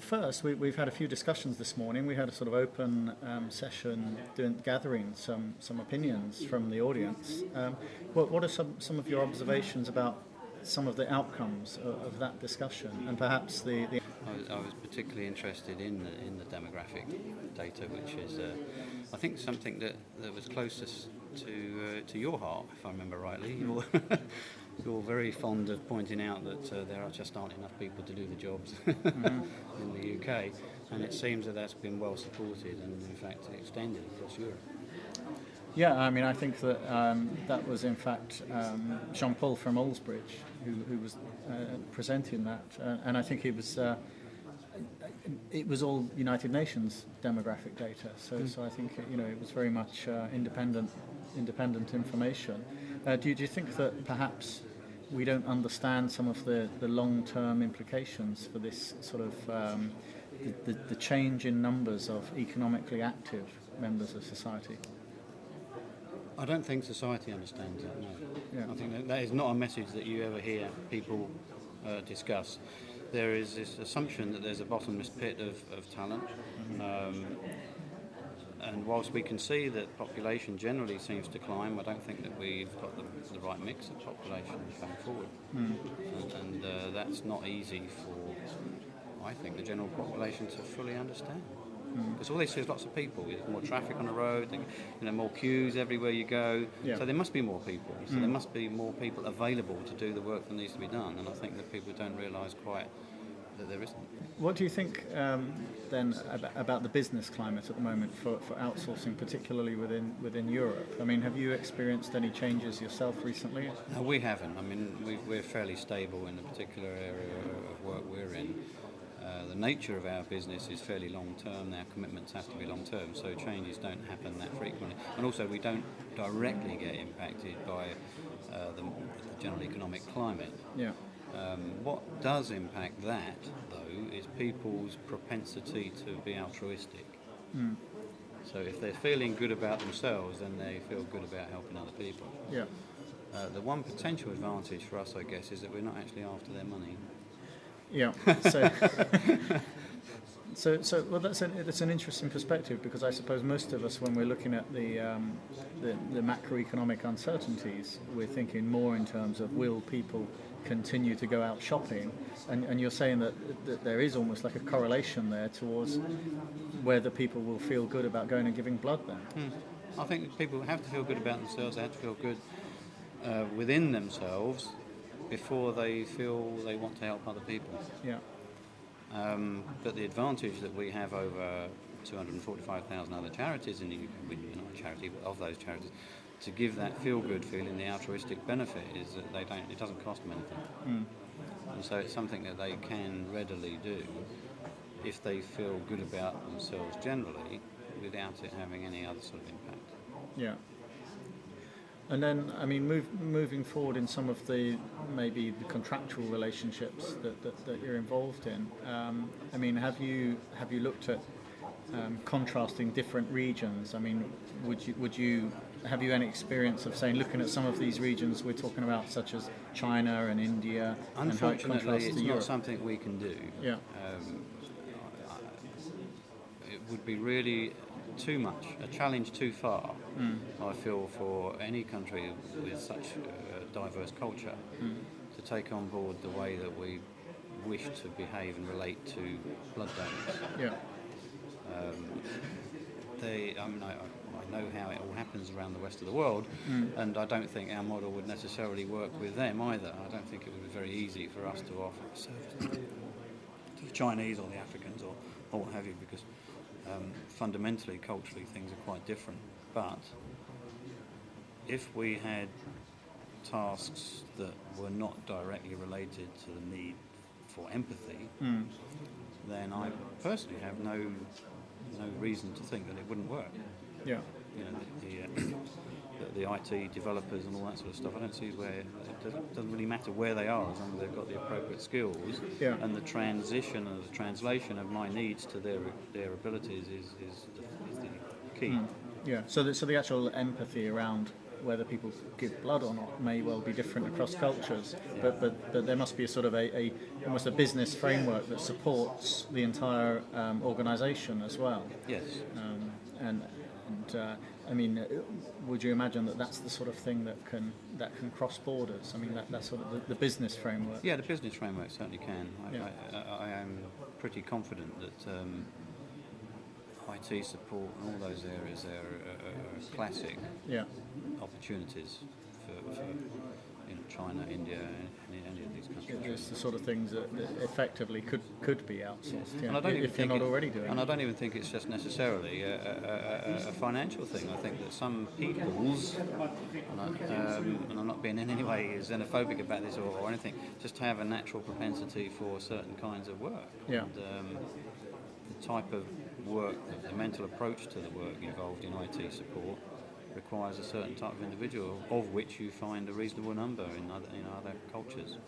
first, we've had a few discussions this morning. We had a sort of open session gathering some opinions from the audience. What are some of your observations about some of the outcomes of that discussion, and perhaps the I was particularly interested in the demographic data, which is, I think, something that was closest to your heart, if I remember rightly. You're very fond of pointing out that there just aren't enough people to do the jobs in the UK, and it seems that that's been well supported and, in fact, extended across Europe. Yeah, I mean, I think that that was, in fact, Jean-Paul from Allsbridge who was presenting that, and I think it was all United Nations demographic data. So I think it was very much independent information. Do you think that perhaps we don't understand some of the long-term implications for this sort of the change in numbers of economically active members of society? I don't think society understands that, no. Yeah. I think that is not a message that you ever hear people discuss. There is this assumption that there's a bottomless pit of talent, and whilst we can see that population generally seems to climb, I don't think that we've got the right mix of population going forward. And that's not easy for, I think, the general population to fully understand. Because all they see is lots of people. There's more traffic on the road, more queues everywhere you go. Yeah. So there must be more people. So there must be more people available to do the work that needs to be done. And I think that people don't realise quite that there isn't. What do you think then about the business climate at the moment for outsourcing, particularly within Europe? I mean, have you experienced any changes yourself recently? No, we haven't. I mean, we're fairly stable in the particular area of work we're in. The nature of our business is fairly long-term. Our commitments have to be long-term, so changes don't happen that frequently. And also, we don't directly get impacted by the general economic climate. Yeah. What does impact that, though, is people's propensity to be altruistic. So if they're feeling good about themselves, then they feel good about helping other people. Yeah. The one potential advantage for us, I guess, is that we're not actually after their money. Yeah. So well, that's an interesting perspective, because I suppose most of us, when we're looking at the macroeconomic uncertainties, we're thinking more in terms of, will people continue to go out shopping? And you're saying that there is almost like a correlation there towards whether people will feel good about going and giving blood then. I think people have to feel good about themselves. They have to feel good within themselves before they feel they want to help other people. Yeah. But the advantage that we have over 245,000 other charities in the UK, we're not a charity, but of those charities, to give that feel-good feeling, the altruistic benefit, is that it doesn't cost them anything. And so it's something that they can readily do if they feel good about themselves generally, without it having any other sort of impact. Yeah. And then, I mean, moving forward in some of maybe the contractual relationships that you're involved in. I mean, have you looked at contrasting different regions? I mean, have you any experience of looking at some of these regions we're talking about, such as China and India? Unfortunately, it's not something we can do. Yeah. It would be really too much, a challenge too far, I feel, for any country with such a diverse culture to take on board the way that we wish to behave and relate to blood donors. Yeah. I know how it all happens around the rest of the world, and I don't think our model would necessarily work with them either. I don't think it would be very easy for us to offer a service to the Chinese or the Africans or what have you, because fundamentally, culturally, things are quite different. But if we had tasks that were not directly related to the need for empathy, then I personally have no reason to think that it wouldn't work. Yeah. The IT developers and all that sort of stuff, I don't see where it doesn't really matter where they are, as long as they've got the appropriate skills. Yeah. And the transition and the translation of my needs to their abilities is the key. Yeah. So the actual empathy around whether people give blood or not may well be different across cultures, but there must be a sort of a almost a business framework that supports the entire organisation as well. Yes. And I mean, would you imagine that that's the sort of thing that can cross borders? I mean, that's sort of the business framework. Yeah, the business framework certainly can. Yeah. I am pretty confident that IT support and all those areas there are classic opportunities for China, India, and any of these countries. It's the sort of things that effectively could be outsourced, And I don't even if you're not already doing it. And I don't even think it's just necessarily a financial thing. I think that some peoples, and I'm not being in any way xenophobic about this or anything, just have a natural propensity for certain kinds of work. Yeah. And, the type of work, the mental approach to the work involved in IT support requires a certain type of individual, of which you find a reasonable number in other cultures.